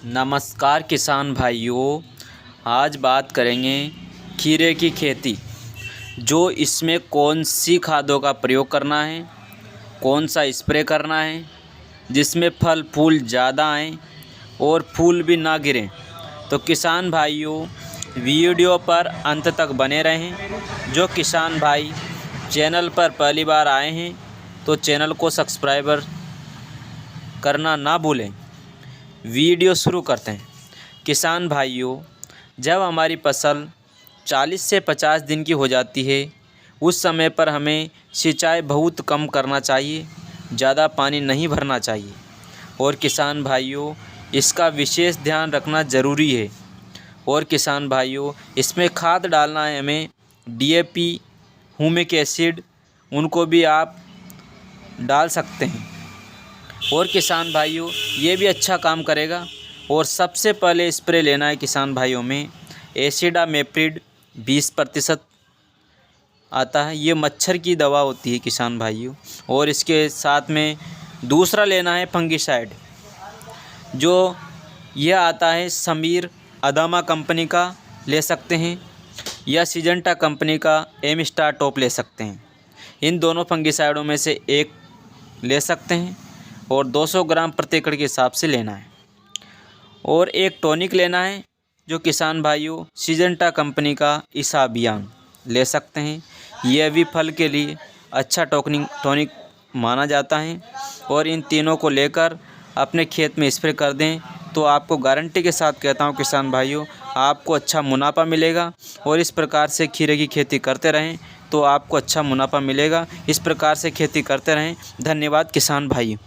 नमस्कार किसान भाइयों, आज बात करेंगे खीरे की खेती। जो इसमें कौन सी खादों का प्रयोग करना है, कौन सा स्प्रे करना है जिसमें फल फूल ज़्यादा आएँ और फूल भी ना गिरें। तो किसान भाइयों, वीडियो पर अंत तक बने रहें। जो किसान भाई चैनल पर पहली बार आए हैं तो चैनल को सब्सक्राइबर करना ना भूलें। वीडियो शुरू करते हैं। किसान भाइयों, जब हमारी फसल 40 से 50 दिन की हो जाती है, उस समय पर हमें सिंचाई बहुत कम करना चाहिए, ज़्यादा पानी नहीं भरना चाहिए। और किसान भाइयों, इसका विशेष ध्यान रखना ज़रूरी है। और किसान भाइयों, इसमें खाद डालना है हमें DAP, ह्यूमिक एसिड, उनको भी आप डाल सकते हैं। और किसान भाइयों, ये भी अच्छा काम करेगा। और सबसे पहले स्प्रे लेना है किसान भाइयों में एसिडामेप्रिड 20% आता है। ये मच्छर की दवा होती है किसान भाइयों। और इसके साथ में दूसरा लेना है फंगिसाइड, जो यह आता है समीर अदामा कंपनी का ले सकते हैं, या सिजेंटा कंपनी का एम स्टार टॉप ले सकते हैं। इन दोनों फंगिसाइडों में से एक ले सकते हैं और 200 ग्राम प्रति एकड़ के हिसाब से लेना है। और एक टॉनिक लेना है, जो किसान भाइयों सिजेंटा कंपनी का इसाबियान ले सकते हैं। यह भी फल के लिए अच्छा टॉनिक माना जाता है। और इन तीनों को लेकर अपने खेत में स्प्रे कर दें तो आपको गारंटी के साथ कहता हूँ किसान भाइयों, आपको अच्छा मुनाफा मिलेगा। और इस प्रकार से खीरे की खेती करते रहें तो आपको अच्छा मुनाफा मिलेगा। इस प्रकार से खेती करते रहें। धन्यवाद किसान भाई।